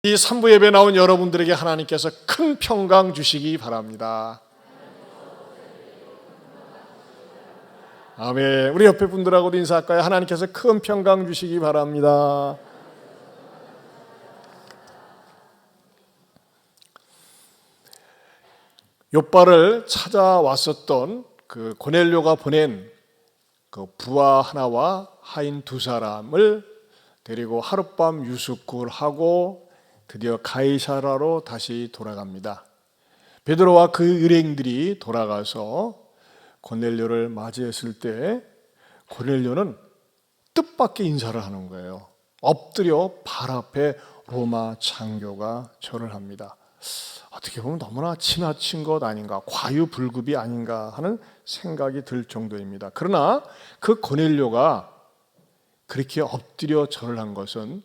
이 3부 예배 나온 여러분들에게 하나님께서 큰 평강 주시기 바랍니다. 아멘. 우리 옆에 분들하고도 인사할까요? 하나님께서 큰 평강 주시기 바랍니다. 욥바를 찾아왔었던 그 고넬료가 보낸 그 부하 하나와 하인 두 사람을 데리고 하룻밤 유숙을 하고 드디어 가이사라로 다시 돌아갑니다. 베드로와 그 일행들이 돌아가서 고넬료를 맞이했을 때 고넬료는 뜻밖의 인사를 하는 거예요. 엎드려 발 앞에 로마 장교가 절을 합니다. 어떻게 보면 너무나 지나친 것 아닌가, 과유불급이 아닌가 하는 생각이 들 정도입니다. 그러나 그 고넬료가 그렇게 엎드려 절을 한 것은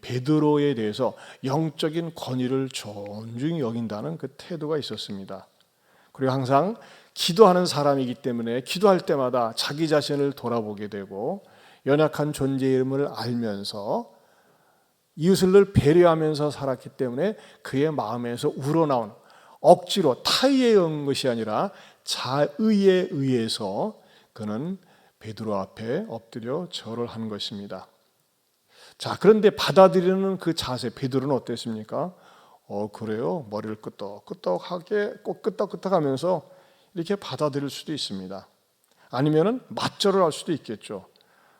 베드로에 대해서 영적인 권위를 존중히 여긴다는 그 태도가 있었습니다. 그리고 항상 기도하는 사람이기 때문에 기도할 때마다 자기 자신을 돌아보게 되고 연약한 존재임을 알면서 이웃을 늘 배려하면서 살았기 때문에 그의 마음에서 우러나온 억지로 타의에 의한 것이 아니라 자의에 의해서 그는 베드로 앞에 엎드려 절을 한 것입니다. 자, 그런데 받아들이는 그 자세, 베드로는 어땠습니까? 그래요? 머리를 끄떡끄떡하게 꼭 끄떡끄떡하면서 이렇게 받아들일 수도 있습니다. 아니면은 맞절을 할 수도 있겠죠.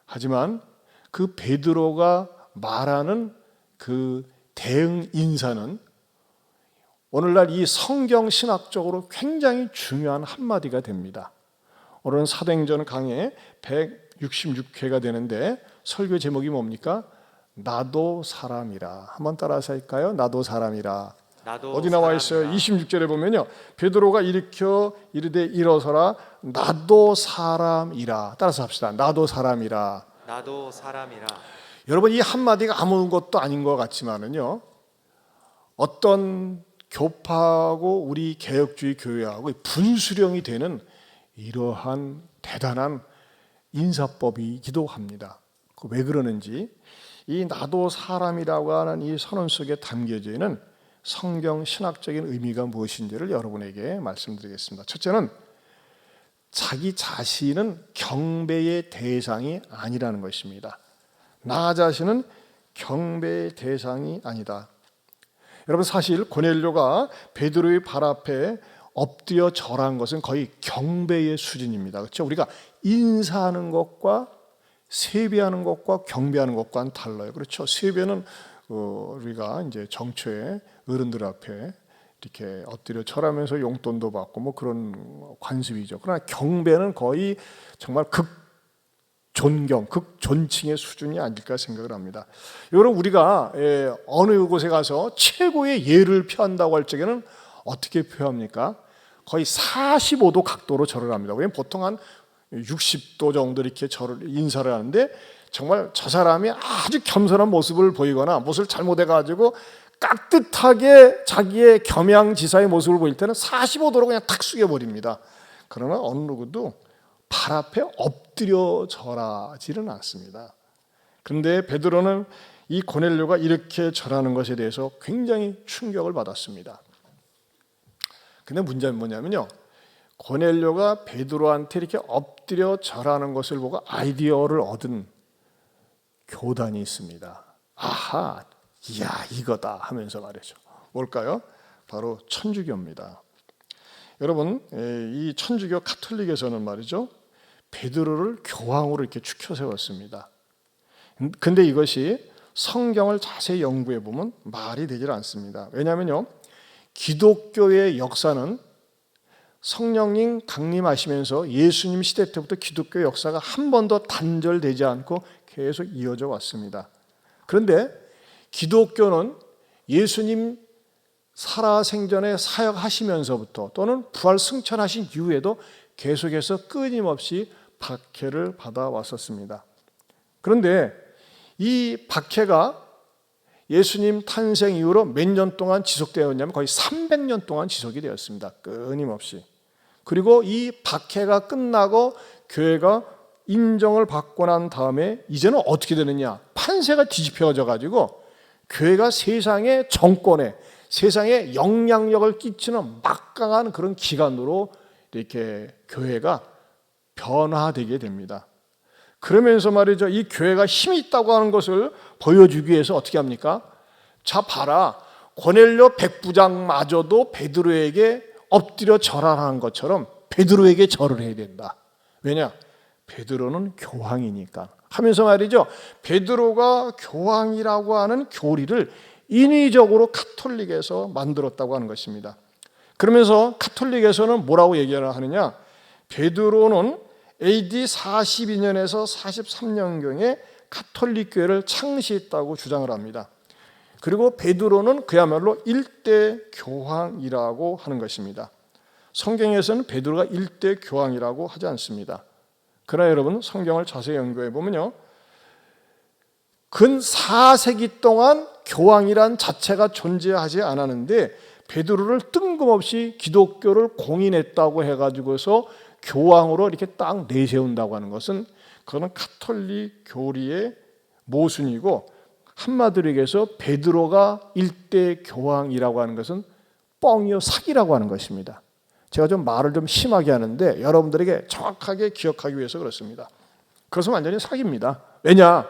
하지만 그 베드로가 말하는 그 대응 인사는 오늘날 이 성경 신학적으로 굉장히 중요한 한마디가 됩니다. 오늘은 사도행전 강의 166회가 되는데 설교 제목이 뭡니까? 나도 사람이라. 한번 따라서 할까요? 나도 사람이라. 어디 나와 있어요? 26절에 보면요, 베드로가 일으켜 이르되 일어서라 나도 사람이라. 따라서 합시다. 나도 사람이라. 나도 사람이라. 여러분, 이 한마디가 아무것도 아닌 것 같지만은요, 어떤 교파하고 우리 개혁주의 교회하고 분수령이 되는 이러한 대단한 인사법이기도 합니다. 왜 그러는지, 이 나도 사람이라고 하는 이 선언 속에 담겨져 있는 성경 신학적인 의미가 무엇인지를 여러분에게 말씀드리겠습니다. 첫째는 자기 자신은 경배의 대상이 아니라는 것입니다. 나 자신은 경배의 대상이 아니다. 여러분, 사실 고넬료가 베드로의 발 앞에 엎드려 절한 것은 거의 경배의 수준입니다. 그렇죠? 우리가 인사하는 것과 세배하는 것과 경배하는 것과는 달라요. 그렇죠? 세배는 우리가 이제 정초에 어른들 앞에 이렇게 엎드려 절하면서 용돈도 받고 뭐 그런 관습이죠. 그러나 경배는 거의 정말 극존경, 극존칭의 수준이 아닐까 생각을 합니다. 여러분, 우리가 어느 곳에 가서 최고의 예를 표한다고 할 적에는 어떻게 표합니까? 거의 45도 각도로 절을 합니다. 왜냐하면 보통 한 60도 정도 이렇게 인사를 하는데, 정말 저 사람이 아주 겸손한 모습을 보이거나 모습을 잘못해가지고 깍듯하게 자기의 겸양지사의 모습을 보일 때는 45도로 그냥 탁 숙여버립니다. 그러나 어느 누구도 발 앞에 엎드려 절하지는 않습니다. 그런데 베드로는 이 고넬료가 이렇게 절하는 것에 대해서 굉장히 충격을 받았습니다. 근데 문제는 뭐냐면요, 고넬료가 베드로한테 이렇게 엎드려 절하는 것을 보고 아이디어를 얻은 교단이 있습니다. 아하, 이야 이거다 하면서 말이죠. 뭘까요? 바로 천주교입니다. 여러분, 이 천주교 가톨릭에서는 말이죠, 베드로를 교황으로 이렇게 추켜 세웠습니다. 근데 이것이 성경을 자세히 연구해 보면 말이 되질 않습니다. 왜냐하면요, 기독교의 역사는 성령님 강림하시면서 예수님 시대 때부터 기독교 역사가 한 번도 단절되지 않고 계속 이어져 왔습니다. 그런데 기독교는 예수님 살아생전에 사역하시면서부터 또는 부활 승천하신 이후에도 계속해서 끊임없이 박해를 받아왔었습니다. 그런데 이 박해가 예수님 탄생 이후로 몇 년 동안 지속되었냐면 거의 300년 동안 지속이 되었습니다. 끊임없이. 그리고 이 박해가 끝나고 교회가 인정을 받고 난 다음에 이제는 어떻게 되느냐, 판세가 뒤집혀져 가지고 교회가 세상의 정권에, 세상에 영향력을 끼치는 막강한 그런 기관으로 이렇게 교회가 변화되게 됩니다. 그러면서 말이죠, 이 교회가 힘이 있다고 하는 것을 보여주기 위해서 어떻게 합니까? 자, 봐라, 고넬료 백부장마저도 베드로에게 엎드려 절하라는 것처럼 베드로에게 절을 해야 된다. 왜냐? 베드로는 교황이니까 하면서 말이죠, 베드로가 교황이라고 하는 교리를 인위적으로 카톨릭에서 만들었다고 하는 것입니다. 그러면서 카톨릭에서는 뭐라고 얘기를 하느냐? 베드로는 AD 42년에서 43년경에 카톨릭 교회를 창시했다고 주장을 합니다. 그리고 베드로는 그야말로 일대 교황이라고 하는 것입니다. 성경에서는 베드로가 일대 교황이라고 하지 않습니다. 그러나 여러분, 성경을 자세히 연구해 보면요, 근 4세기 동안 교황이란 자체가 존재하지 않았는데 베드로를 뜬금없이 기독교를 공인했다고 해가지고서 교황으로 이렇게 딱 내세운다고 하는 것은 그거는 카톨릭 교리의 모순이고, 한마디로 얘기해서 베드로가 일대 교황이라고 하는 것은 뻥이요, 사기라고 하는 것입니다. 제가 좀 말을 좀 심하게 하는데 여러분들에게 정확하게 기억하기 위해서 그렇습니다. 그것은 완전히 사기입니다. 왜냐?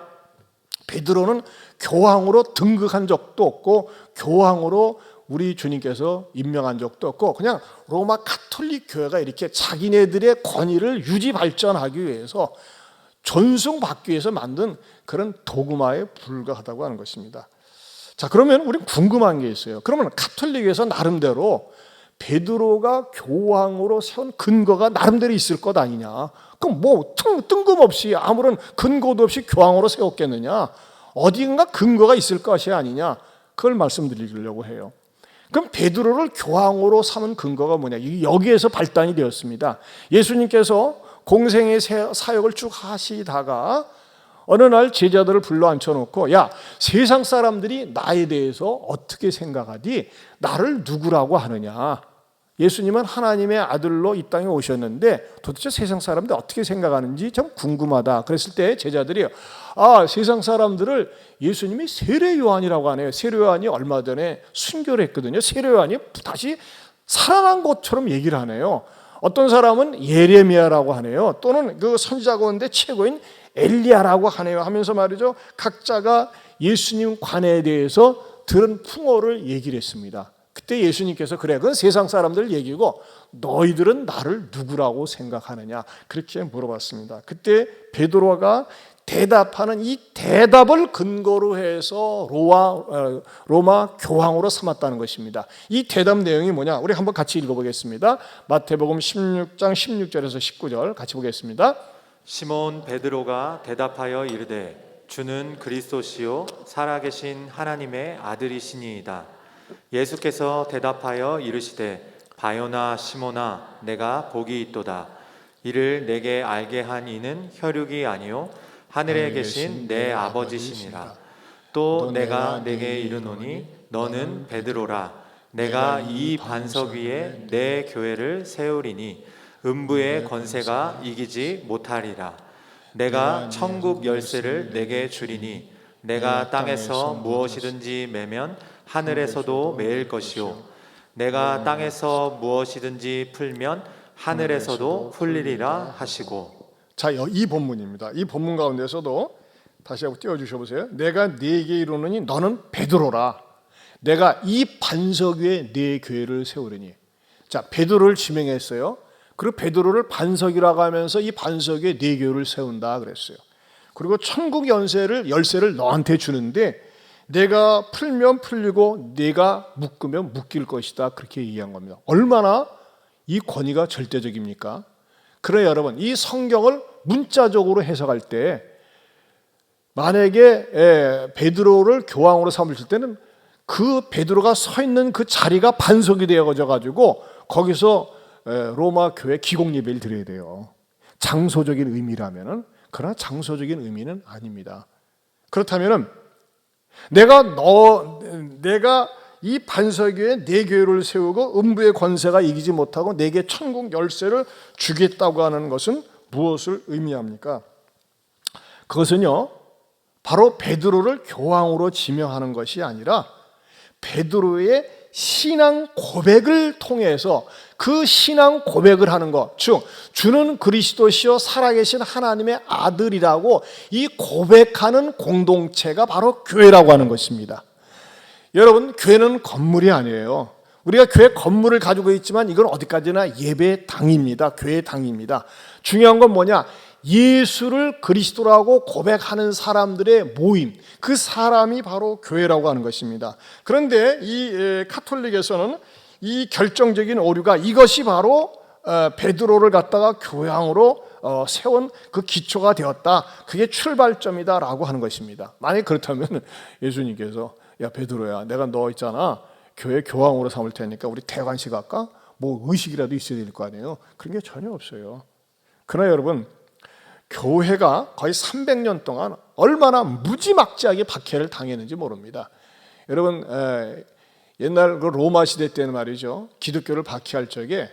베드로는 교황으로 등극한 적도 없고 교황으로 우리 주님께서 임명한 적도 없고, 그냥 로마 카톨릭 교회가 이렇게 자기네들의 권위를 유지 발전하기 위해서 존숭받기 위해서 만든 그런 도구마에 불과하다고 하는 것입니다. 자, 그러면 우리 궁금한 게 있어요. 그러면 카톨릭에서 나름대로 베드로가 교황으로 세운 근거가 나름대로 있을 것 아니냐? 그럼 뭐 뜬금없이 아무런 근거도 없이 교황으로 세웠겠느냐? 어딘가 근거가 있을 것이 아니냐? 그걸 말씀드리려고 해요. 그럼 베드로를 교황으로 삼은 근거가 뭐냐? 여기에서 발단이 되었습니다. 예수님께서 공생의 사역을 쭉 하시다가 어느 날 제자들을 불러 앉혀놓고, 야, 세상 사람들이 나에 대해서 어떻게 생각하디? 나를 누구라고 하느냐? 예수님은 하나님의 아들로 이 땅에 오셨는데 도대체 세상 사람들이 어떻게 생각하는지 참 궁금하다. 그랬을 때 제자들이 세상 사람들을 예수님이 세례 요한이라고 하네요. 세례 요한이 얼마 전에 순교를 했거든요. 세례 요한이 다시 살아난 것처럼 얘기를 하네요. 어떤 사람은 예레미야라고 하네요. 또는 그 선지자 가운데 최고인 엘리야라고 하네요. 하면서 말이죠, 각자가 예수님 관에 대해서 들은 풍어를 얘기를 했습니다. 그때 예수님께서 그래, 그건 세상 사람들 얘기고 너희들은 나를 누구라고 생각하느냐, 그렇게 물어봤습니다. 그때 베드로가 대답하는 이 대답을 근거로 해서 로마 교황으로 삼았다는 것입니다. 이 대답 내용이 뭐냐? 우리 한번 같이 읽어보겠습니다. 마태복음 16장 16절에서 19절 같이 보겠습니다. 시몬 베드로가 대답하여 이르되 주는 그리스도시요 살아계신 하나님의 아들이시니이다. 예수께서 대답하여 이르시되 바요나 시몬아, 내가 복이 있도다. 이를 내게 알게 한 이는 혈육이 아니요 하늘에 계신 내 아버지시니라. 또 내가 내게 이르노니 너는 베드로라. 내가 이 반석 위에 내 교회를 세우리니 음부의 권세가 이기지 못하리라. 내가 천국 열쇠를 내게 주리니 내가 땅에서 무엇이든지 매면 하늘에서도 매일 것이요 내가 땅에서 무엇이든지 풀면 하늘에서도 풀리리라 하시고. 자, 이 본문입니다. 이 본문 가운데서도 다시 한번 띄워주셔 보세요. 내가 네게 이르노니 너는 베드로라. 내가 이 반석 위에 네 교회를 세우리니. 자, 베드로를 지명했어요. 그리고 베드로를 반석이라고 하면서 이 반석 위에 네 교회를 세운다 그랬어요. 그리고 천국 열쇠를 너한테 주는데 내가 풀면 풀리고 내가 묶으면 묶일 것이다, 그렇게 얘기한 겁니다. 얼마나 이 권위가 절대적입니까? 그래 여러분, 이 성경을 문자적으로 해석할 때 만약에 베드로를 교황으로 삼을 때는 그 베드로가 서 있는 그 자리가 반석이 되어져 가지고 거기서 로마 교회 기공 예배를 드려야 돼요. 장소적인 의미라면은. 그러나 장소적인 의미는 아닙니다. 그렇다면은 내가 이 반석 위에 내 교회를 세우고 음부의 권세가 이기지 못하고 내게 천국 열쇠를 주겠다고 하는 것은 무엇을 의미합니까? 그것은요, 바로 베드로를 교황으로 지명하는 것이 아니라 베드로의 신앙 고백을 통해서 그 신앙 고백을 하는 것, 즉 주는 그리스도시요 살아계신 하나님의 아들이라고 이 고백하는 공동체가 바로 교회라고 하는 것입니다. 여러분, 교회는 건물이 아니에요. 우리가 교회 건물을 가지고 있지만 이건 어디까지나 예배당입니다. 교회당입니다. 중요한 건 뭐냐? 예수를 그리스도라고 고백하는 사람들의 모임, 그 사람이 바로 교회라고 하는 것입니다. 그런데 이 카톨릭에서는 이 결정적인 오류가 이것이 바로 베드로를 갖다가 교황으로 세운 그 기초가 되었다. 그게 출발점이다라고 하는 것입니다. 만약 그렇다면 예수님께서 야 베드로야, 내가 너 있잖아 교회 교황으로 삼을 테니까 우리 대관식 할까? 뭐 의식이라도 있어야 될 거 아니에요. 그런 게 전혀 없어요. 그러나 여러분, 교회가 거의 300년 동안 얼마나 무지막지하게 박해를 당했는지 모릅니다. 여러분, 옛날 그 로마 시대 때는 말이죠, 기독교를 박해할 적에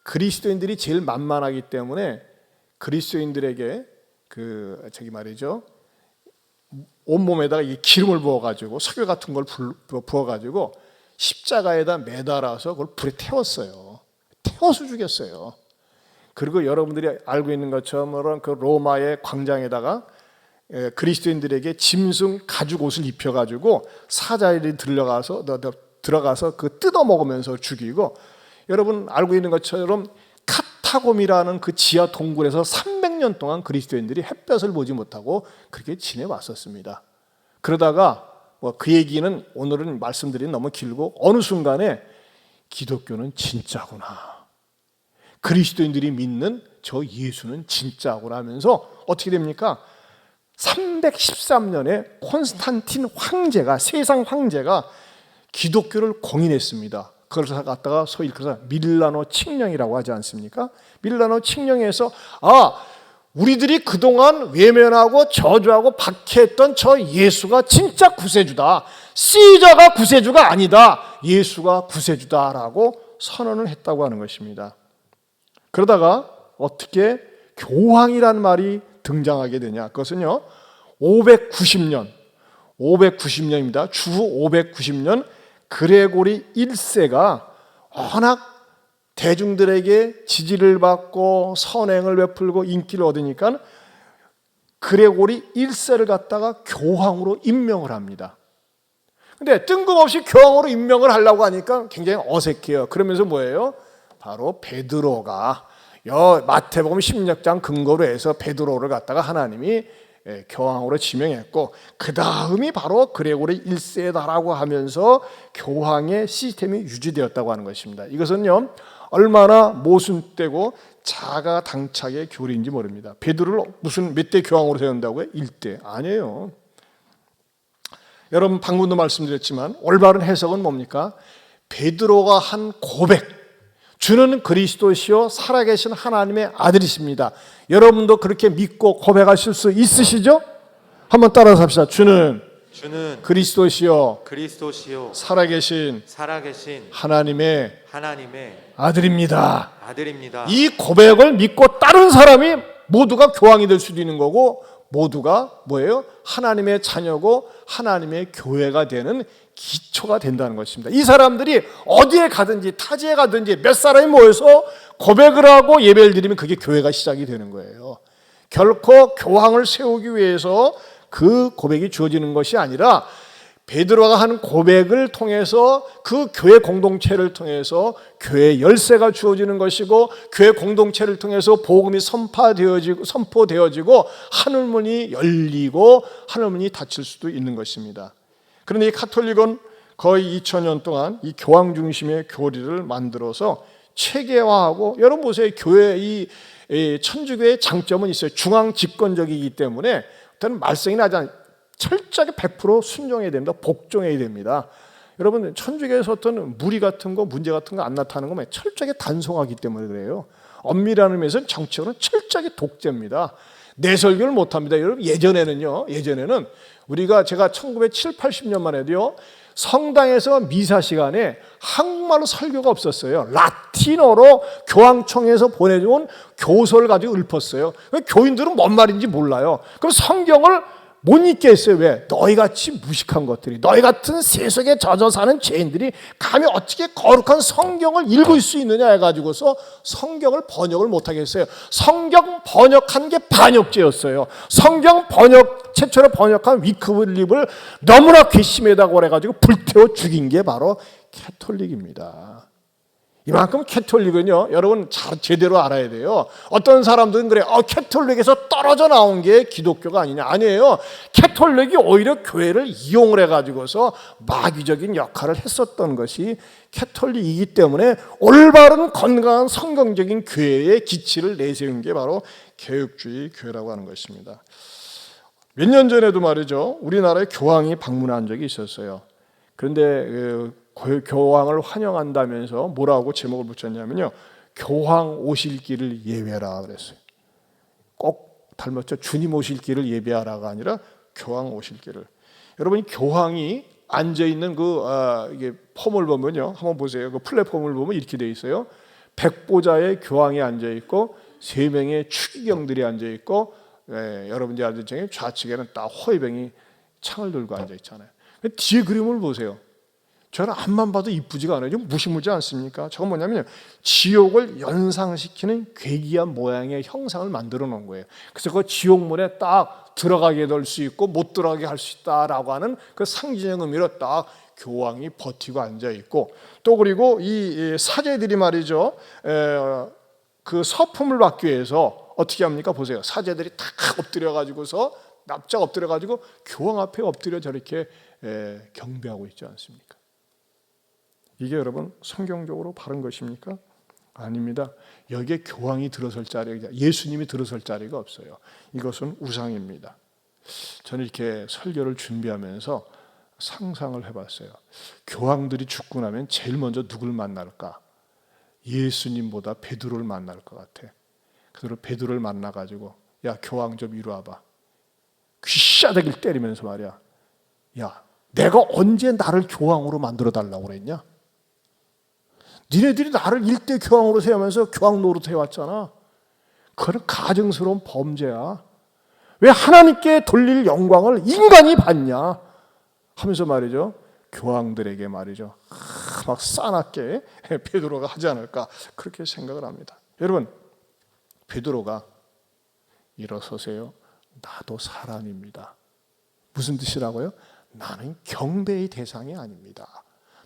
그리스도인들이 제일 만만하기 때문에 그리스도인들에게 말이죠, 온몸에다가 이 기름을 부어가지고 석유 같은 걸 부어가지고 십자가에다 매달아서 그걸 불에 태웠어요. 태워서 죽였어요. 그리고 여러분들이 알고 있는 것처럼 그 로마의 광장에다가 그리스도인들에게 짐승 가죽 옷을 입혀가지고 사자들이 들어가서 그 뜯어 먹으면서 죽이고, 여러분 알고 있는 것처럼 카타곰이라는 그 지하 동굴에서 300년 동안 그리스도인들이 햇볕을 보지 못하고 그렇게 지내왔었습니다. 그러다가 그 얘기는 오늘은 말씀드리긴 너무 길고, 어느 순간에 기독교는 진짜구나, 그리스도인들이 믿는 저 예수는 진짜구나 하면서 어떻게 됩니까? 313년에 콘스탄틴 황제가, 세상 황제가 기독교를 공인했습니다. 그걸 갖다가 소위 일컬어서 밀라노 칙령이라고 하지 않습니까? 밀라노 칙령에서 우리들이 그동안 외면하고 저주하고 박해했던 저 예수가 진짜 구세주다, 시저가 구세주가 아니다, 예수가 구세주다라고 선언을 했다고 하는 것입니다. 그러다가 어떻게 교황이라는 말이 등장하게 되냐? 그것은요, 590년입니다. 주후 590년 그레고리 1세가 워낙 대중들에게 지지를 받고 선행을 베풀고 인기를 얻으니까 그레고리 1세를 갖다가 교황으로 임명을 합니다. 근데 뜬금없이 교황으로 임명을 하려고 하니까 굉장히 어색해요. 그러면서 뭐예요? 바로 베드로가 마태복음 16장 근거로 해서 베드로를 갖다가 하나님이 교황으로 지명했고, 그 다음이 바로 그레고리 1세다라고 하면서 교황의 시스템이 유지되었다고 하는 것입니다. 이것은요, 얼마나 모순되고 자가당착의 교리인지 모릅니다. 베드로를 무슨 몇 대 교황으로 세운다고요? 1대. 아니에요. 여러분 방금도 말씀드렸지만 올바른 해석은 뭡니까? 베드로가 한 고백, 주는 그리스도시요 살아계신 하나님의 아들이십니다. 여러분도 그렇게 믿고 고백하실 수 있으시죠? 한번 따라서 합시다. 주는 그리스도시요 살아계신 하나님의 아들입니다. 이 고백을 믿고 따른 사람이 모두가 교황이 될 수도 있는 거고, 모두가 뭐예요? 하나님의 자녀고 하나님의 교회가 되는 기초가 된다는 것입니다. 이 사람들이 어디에 가든지 타지에 가든지 몇 사람이 모여서 고백을 하고 예배를 드리면 그게 교회가 시작이 되는 거예요. 결코 교황을 세우기 위해서 그 고백이 주어지는 것이 아니라 베드로가 하는 고백을 통해서 그 교회 공동체를 통해서 교회 열쇠가 주어지는 것이고, 교회 공동체를 통해서 복음이 선포되어지고 하늘문이 열리고 하늘문이 닫힐 수도 있는 것입니다. 그런데 이 카톨릭은 거의 2000년 동안 이 교황 중심의 교리를 만들어서 체계화하고, 여러분 보세요, 교회 이 천주교의 장점은 있어요. 중앙 집권적이기 때문에 어떤 말썽이 나지 않아요. 철저하게 100% 순종해야 됩니다. 복종해야 됩니다. 여러분 천주교에서 어떤 무리 같은 거, 문제 같은 거 안 나타나는 거 철저하게 단속하기 때문에 그래요. 엄밀한 의미에서는 정치적으로는 철저하게 독재입니다. 내설교를 못합니다. 여러분 예전에는 제가 1970, 80년만 해도요, 성당에서 미사 시간에 한국말로 설교가 없었어요. 라틴어로 교황청에서 보내준 교서를 가지고 읊었어요. 교인들은 뭔 말인지 몰라요. 그럼 성경을 못 잊겠어요. 왜? 너희같이 무식한 것들이, 너희 같은 세속에 젖어 사는 죄인들이 감히 어떻게 거룩한 성경을 읽을 수 있느냐 해가지고서 성경을 번역을 못하겠어요. 성경 번역한 게 반역죄였어요. 성경 최초로 번역한 위크블립을 너무나 괘씸하다고 그래가지고 불태워 죽인 게 바로 캐톨릭입니다. 이만큼 캐톨릭은요, 여러분 제대로 알아야 돼요. 어떤 사람들은 그래, 캐톨릭에서 떨어져 나온 게 기독교가 아니냐. 아니에요. 캐톨릭이 오히려 교회를 이용을 해가지고서 마귀적인 역할을 했었던 것이 캐톨릭이기 때문에 올바른 건강한 성경적인 교회의 기치를 내세운 게 바로 개혁주의 교회라고 하는 것입니다. 몇 년 전에도 말이죠, 우리나라에 교황이 방문한 적이 있었어요. 그런데 교황을 환영한다면서 뭐라고 제목을 붙였냐면요, 교황 오실 길을 예배하라 그랬어요. 꼭 닮았죠. 주님 오실 길을 예배하라가 아니라 교황 오실 길을. 여러분, 교황이 앉아 있는 이게 폼을 보면요, 한번 보세요. 그 플랫폼을 보면 이렇게 돼 있어요. 백보자의 교황이 앉아 있고 3명의 추기경들이 앉아 있고, 여러분들이 앉은 중에 좌측에는 딱 호위병이 창을 들고 앉아 있잖아요. 뒤에 그림을 보세요. 저는 앞만 봐도 이쁘지가 않아요. 좀 무시무지 않습니까? 저건 뭐냐면 지옥을 연상시키는 괴기한 모양의 형상을 만들어 놓은 거예요. 그래서 그 지옥문에 딱 들어가게 될 수 있고 못 들어가게 할 수 있다라고 하는 그 상징적 의미로 딱 교황이 버티고 앉아 있고, 또 그리고 이 사제들이 말이죠, 그 서품을 받기 위해서 어떻게 합니까? 보세요. 사제들이 다 엎드려 가지고서 납작 엎드려 가지고 교황 앞에 엎드려 저렇게 경배하고 있지 않습니까? 이게 여러분 성경적으로 바른 것입니까? 아닙니다. 여기에 교황이 들어설 자리가, 예수님이 들어설 자리가 없어요. 이것은 우상입니다. 저는 이렇게 설교를 준비하면서 상상을 해봤어요. 교황들이 죽고 나면 제일 먼저 누굴 만날까? 예수님보다 베드로를 만날 것 같아. 그래서 베드로를 만나가지고, 야, 교황 좀 이리 와봐. 귀싸대기를 때리면서 말이야, 야, 내가 언제 나를 교황으로 만들어 달라고 그랬냐? 니네들이 나를 일대 교황으로 세우면서 교황 노릇 해왔잖아. 그건 가증스러운 범죄야. 왜 하나님께 돌릴 영광을 인간이 받냐 하면서 말이죠, 교황들에게 말이죠, 막 싸납게 베드로가 하지 않을까 그렇게 생각을 합니다. 여러분, 베드로가 일어서세요. 나도 사람입니다. 무슨 뜻이라고요? 나는 경배의 대상이 아닙니다.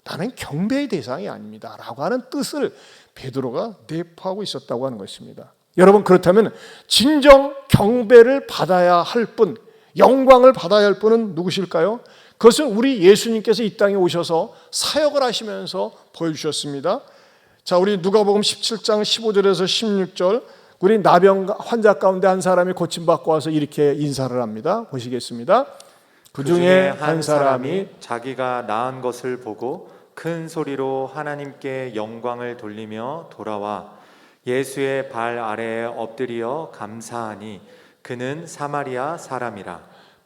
나는 경배의 대상이 아닙니다 라고 하는 뜻을 베드로가 내포하고 있었다고 하는 것입니다. 여러분, 그렇다면 진정 경배를 받아야 할 분, 영광을 받아야 할 분은 누구실까요? 그것은 우리 예수님께서 이 땅에 오셔서 사역을 하시면서 보여주셨습니다. 자, 우리 누가복음 17장 15절에서 16절, 우리 나병 환자 가운데 한 사람이 고침받고 와서 이렇게 인사를 합니다. 보시겠습니다. 그 중에 한 사람이 자기가 나은 것을 보고 큰 소리로 하나님께 영광을 돌리며 돌아와 예수의 발 아래에 엎드려 감사하니 그는 사마리아 사람이라.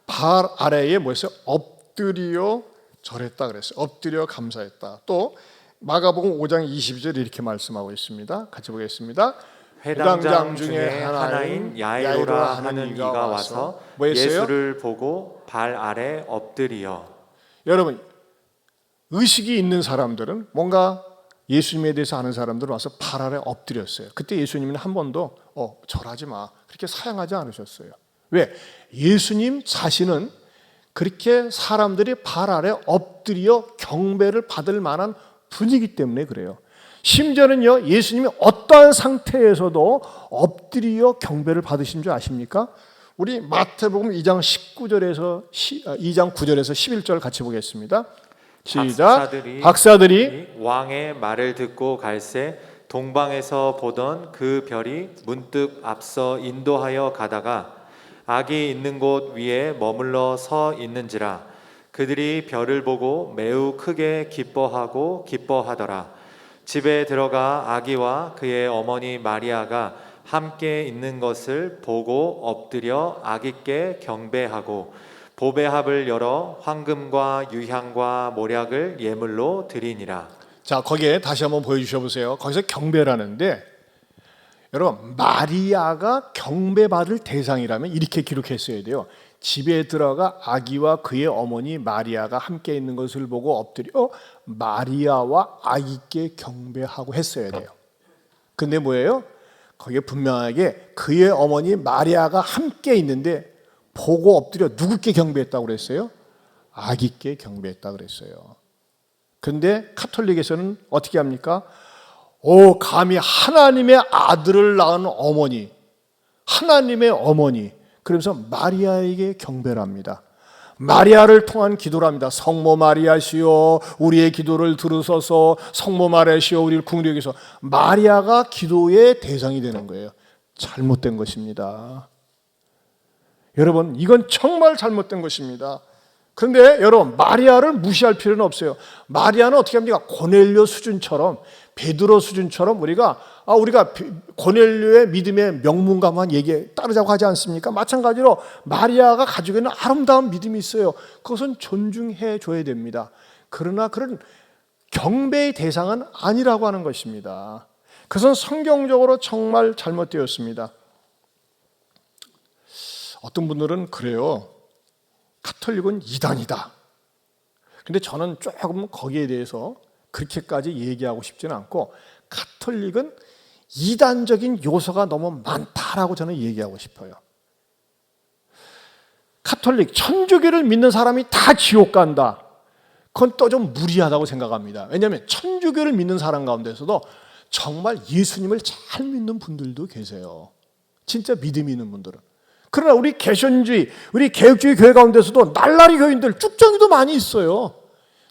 발 아래에 뭐였어요? 엎드려 절했다 그랬어요. 엎드려 감사했다. 또 마가복음 5장 22절 이렇게 말씀하고 있습니다. 같이 보겠습니다. 회당장 중에 하나인 야이로라 하는 이가 와서 예수를 보고 발 아래 엎드리어. 여러분, 의식이 있는 사람들은, 뭔가 예수님에 대해서 아는 사람들은 와서 발 아래 엎드렸어요. 그때 예수님은 한 번도 절하지 마 그렇게 사양하지 않으셨어요. 왜? 예수님 자신은 그렇게 사람들이 발 아래 엎드려 경배를 받을 만한 분이기 때문에 그래요. 심지어는요, 예수님이 어떠한 상태에서도 엎드려 경배를 받으신 줄 아십니까? 우리 마태복음 2장 19절에서 2장 9절에서 11절 같이 보겠습니다. 시작. 박사들이 왕의 말을 듣고 갈새 동방에서 보던 그 별이 문득 앞서 인도하여 가다가 악이 있는 곳 위에 머물러 서 있는지라. 그들이 별을 보고 매우 크게 기뻐하고 기뻐하더라. 집에 들어가 아기와 그의 어머니 마리아가 함께 있는 것을 보고 엎드려 아기께 경배하고 보배합을 열어 황금과 유향과 모략을 예물로 드리니라. 자, 거기에 다시 한번 보여주셔 보세요. 거기서 경배라는데, 여러분, 마리아가 경배받을 대상이라면 이렇게 기록했어야 돼요. 집에 들어가 아기와 그의 어머니 마리아가 함께 있는 것을 보고 엎드려 마리아와 아기께 경배하고 했어야 돼요. 근데 뭐예요? 거기에 분명하게 그의 어머니 마리아가 함께 있는데 보고 엎드려 누구께 경배했다고 그랬어요? 아기께 경배했다고 그랬어요. 근데 카톨릭에서는 어떻게 합니까? 감히 하나님의 아들을 낳은 어머니, 하나님의 어머니, 그러면서 마리아에게 경배를 합니다. 마리아를 통한 기도를 합니다. 성모 마리아시여 우리의 기도를 들으소서, 성모 마리아시여 우리를 긍휼히 여기소서. 마리아가 기도의 대상이 되는 거예요. 잘못된 것입니다. 여러분, 이건 정말 잘못된 것입니다. 그런데 여러분, 마리아를 무시할 필요는 없어요. 마리아는 어떻게 합니까? 고넬료 수준처럼, 베드로 수준처럼 우리가 고넬료의 믿음의 명문가만 따르자고 하지 않습니까? 마찬가지로 마리아가 가지고 있는 아름다운 믿음이 있어요. 그것은 존중해 줘야 됩니다. 그러나 그런 경배의 대상은 아니라고 하는 것입니다. 그것은 성경적으로 정말 잘못되었습니다. 어떤 분들은 그래요. 카톨릭은 이단이다. 근데 저는 조금 거기에 대해서 그렇게까지 얘기하고 싶지는 않고, 카톨릭은 이단적인 요소가 너무 많다라고 저는 얘기하고 싶어요. 카톨릭, 천주교를 믿는 사람이 다 지옥 간다. 그건 또 좀 무리하다고 생각합니다. 왜냐하면 천주교를 믿는 사람 가운데서도 정말 예수님을 잘 믿는 분들도 계세요. 진짜 믿음이 있는 분들은. 그러나 우리 개신주의, 우리 개혁주의 교회 가운데서도 날라리 교인들, 쭉정이도 많이 있어요.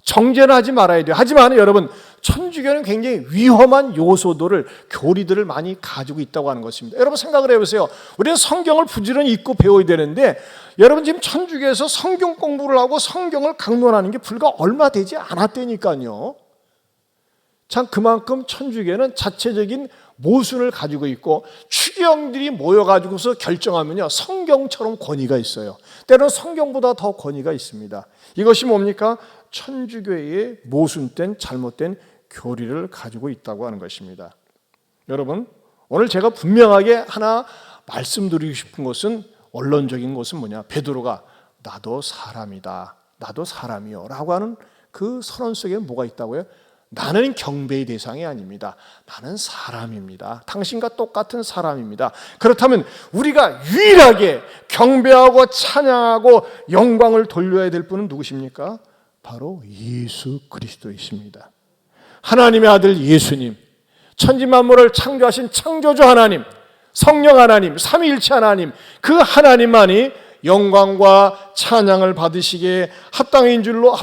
정죄는 하지 말아야 돼요. 하지만 여러분, 천주교는 굉장히 위험한 요소들을, 교리들을 많이 가지고 있다고 하는 것입니다. 여러분 생각을 해보세요. 우리는 성경을 부지런히 읽고 배워야 되는데, 여러분 지금 천주교에서 성경 공부를 하고 성경을 강론하는 게 불과 얼마 되지 않았다니까요. 참 그만큼 천주교는 자체적인 모순을 가지고 있고, 추기경들이 모여가지고서 결정하면요, 성경처럼 권위가 있어요. 때로는 성경보다 더 권위가 있습니다. 이것이 뭡니까? 천주교의 모순된 잘못된 교리를 가지고 있다고 하는 것입니다. 여러분, 오늘 제가 분명하게 하나 말씀드리고 싶은 것은, 원론적인 것은 뭐냐? 베드로가 나도 사람이다, 나도 사람이요 라고 하는 그 선언 속에 뭐가 있다고요? 나는 경배의 대상이 아닙니다. 나는 사람입니다. 당신과 똑같은 사람입니다. 그렇다면 우리가 유일하게 경배하고 찬양하고 영광을 돌려야 될 분은 누구십니까? 바로 예수 그리스도이십니다. 하나님의 아들 예수님, 천지만물을 창조하신 창조주 하나님, 성령 하나님, 삼위일체 하나님, 그 하나님만이 영광과 찬양을 받으시기에 합당한 줄로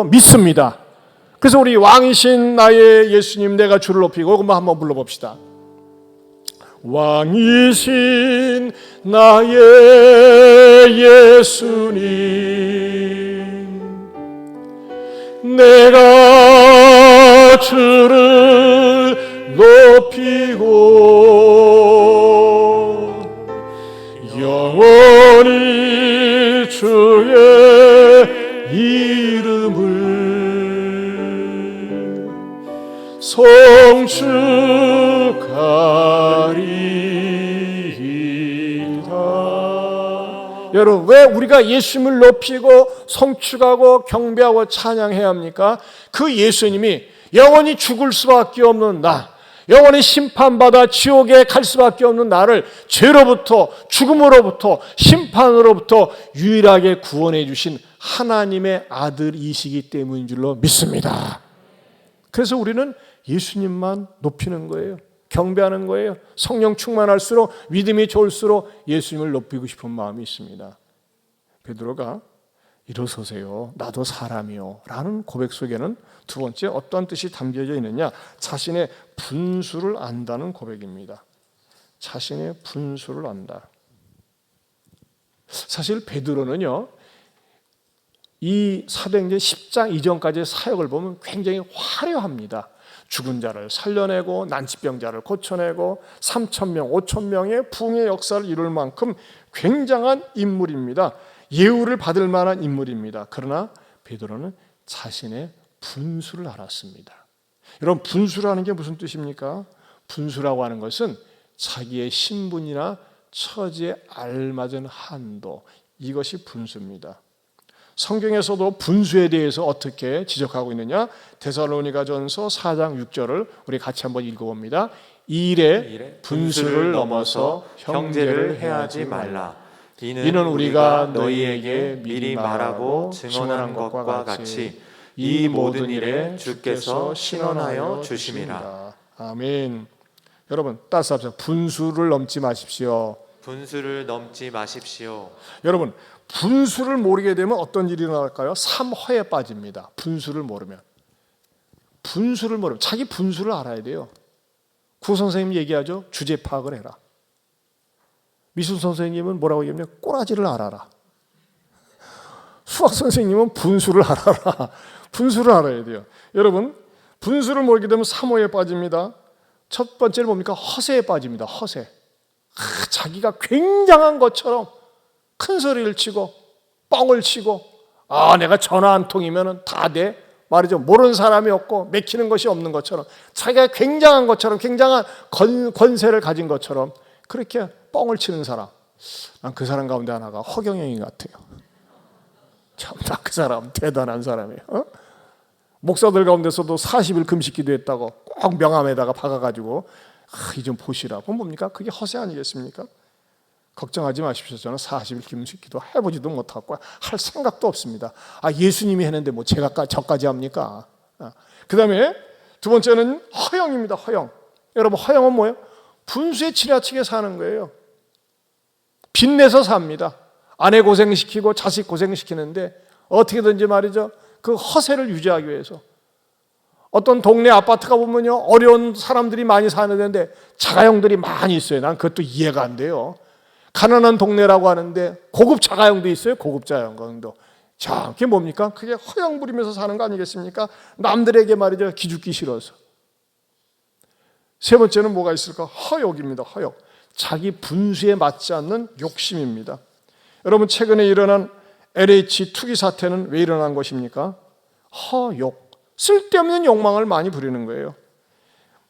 믿습니다. 그래서 우리 왕이신 나의 예수님, 내가 주를 높이고, 그것만 한번 불러봅시다. 왕이신 나의 예수님, 내가 주를 높이고 영원히 주의 이름을 성축하리이다. 여러분, 왜 우리가 예수님을 높이고 성축하고 경배하고 찬양해야 합니까? 그 예수님이 영원히 죽을 수밖에 없는 나, 영원히 심판받아 지옥에 갈 수밖에 없는 나를 죄로부터, 죽음으로부터, 심판으로부터 유일하게 구원해 주신 하나님의 아들이시기 때문인 줄로 믿습니다. 그래서 우리는 예수님만 높이는 거예요. 경배하는 거예요. 성령 충만할수록, 믿음이 좋을수록 예수님을 높이고 싶은 마음이 있습니다. 베드로가 일어서세요, 나도 사람이요 라는 고백 속에는 두 번째 어떤 뜻이 담겨져 있느냐? 자신의 분수를 안다는 고백입니다. 자신의 분수를 안다. 사실 베드로는요, 이 사도행전 10장 이전까지의 사역을 보면 굉장히 화려합니다. 죽은 자를 살려내고 난치병자를 고쳐내고 3,000명, 5,000명의 부흥의 역사를 이룰 만큼 굉장한 인물입니다. 예우를 받을 만한 인물입니다. 그러나 베드로는 자신의 분수를 알았습니다. 여러분, 분수라는 게 무슨 뜻입니까? 분수라고 하는 것은 자기의 신분이나 처지에 알맞은 한도, 이것이 분수입니다. 성경에서도 분수에 대해서 어떻게 지적하고 있느냐? 데살로니가전서 4장 6절을 우리 같이 한번 읽어봅니다. 이 일에 분수를 넘어서 형제를 해하지 말라. 이는 우리가 너희에게 미리 말하고 증언한 것과 같이 이 모든 일에 주께서 신원하여 주심이라. 아멘. 여러분 따스합시다. 분수를 넘지 마십시오. 분수를 넘지 마십시오. 여러분 분수를 모르게 되면 어떤 일이 일어날까요? 삼허에 빠집니다. 분수를 모르면. 자기 분수를 알아야 돼요. 구 선생님 얘기하죠. 주제 파악을 해라. 미술 선생님은 뭐라고 얘기하냐면 꼬라지를 알아라. 수학 선생님은 분수를 알아라. 분수를 알아야 돼요. 여러분 분수를 모르게 되면 삼호에 빠집니다. 첫 번째는 뭡니까? 허세에 빠집니다. 허세. 자기가 굉장한 것처럼 큰 소리를 치고 뻥을 치고 내가 전화 한 통이면 다 돼. 말이죠. 모르는 사람이 없고 맥히는 것이 없는 것처럼 자기가 굉장한 것처럼 굉장한 권세를 가진 것처럼 그렇게 뻥을 치는 사람. 난 그 사람 가운데 하나가 허경영이 같아요. 참 나 그 사람 대단한 사람이에요. 목사들 가운데서도 40일 금식 기도했다고 꼭 명함에다가 박아가지고 이 좀 보시라고. 뭡니까? 그게 허세 아니겠습니까? 걱정하지 마십시오. 저는 40일 금식 기도 해보지도 못하고 할 생각도 없습니다. 예수님이 했는데 뭐 제가 저까지 합니까? 그 다음에 두 번째는 허영입니다. 허영. 여러분 허영은 뭐예요? 분수에 지나치게 사는 거예요. 빚내서 삽니다. 아내 고생시키고 자식 고생시키는데 어떻게든지 말이죠. 그 허세를 유지하기 위해서. 어떤 동네 아파트가 보면요. 어려운 사람들이 많이 사는 데인데 자가용들이 많이 있어요. 난 그것도 이해가 안 돼요. 가난한 동네라고 하는데 고급 자가용도 있어요. 고급 자가용도. 자, 그게 뭡니까? 그게 허영 부리면서 사는 거 아니겠습니까? 남들에게 말이죠. 기죽기 싫어서. 세 번째는 뭐가 있을까? 허욕입니다. 허욕. 자기 분수에 맞지 않는 욕심입니다. 여러분 최근에 일어난 LH 투기 사태는 왜 일어난 것입니까? 허욕. 쓸데없는 욕망을 많이 부리는 거예요.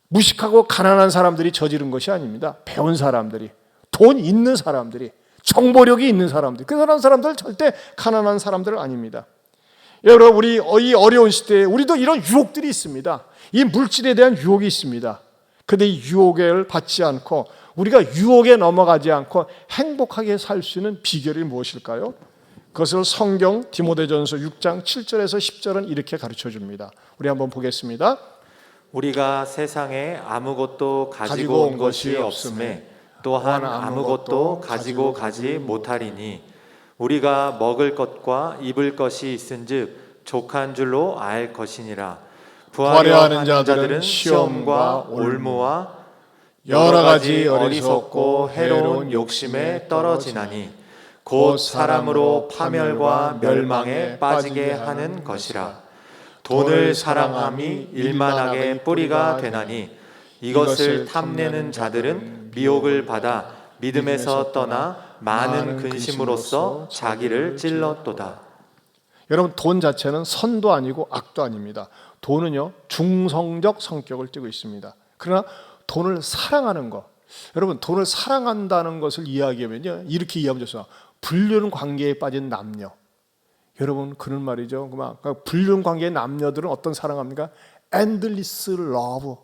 무식하고 가난한 사람들이 저지른 것이 아닙니다. 배운 사람들이, 돈 있는 사람들이, 정보력이 있는 사람들, 그런 사람들 절대 가난한 사람들 아닙니다. 여러분 우리 이 어려운 시대에 우리도 이런 유혹들이 있습니다. 이 물질에 대한 유혹이 있습니다. 그런데 이 유혹을 받지 않고 우리가 유혹에 넘어가지 않고 행복하게 살 수 있는 비결이 무엇일까요? 그것을 성경 디모데전서 6장 7절에서 10절은 이렇게 가르쳐 줍니다. 우리 한번 보겠습니다. 우리가 세상에 아무것도 가지고 온 것이 없음에 또한 아무것도 가지고 가지 못하리니 우리가 먹을 것과 입을 것이 있은즉 족한 줄로 알 것이니라. 부하려 하는 자들은 시험과 올무와 여러 가지 어리석고 해로운 욕심에 떨어지나니 곧 사람으로 파멸과 멸망에 빠지게 하는 것이라. 돈을 사랑함이 일만하게 뿌리가 되나니 이것을 탐내는 자들은 미혹을 받아 믿음에서 떠나 많은 근심으로써 자기를 찔렀도다. 여러분 돈 자체는 선도 아니고 악도 아닙니다. 돈은요 중성적 성격을 띠고 있습니다. 그러나 돈을 사랑하는 것, 여러분 돈을 사랑한다는 것을 이야기하면요 이렇게 이해하면 좋습니다. 불륜 관계에 빠진 남녀, 여러분 그런 말이죠. 그러니까 불륜 관계의 남녀들은 어떤 사랑합니까? endless love,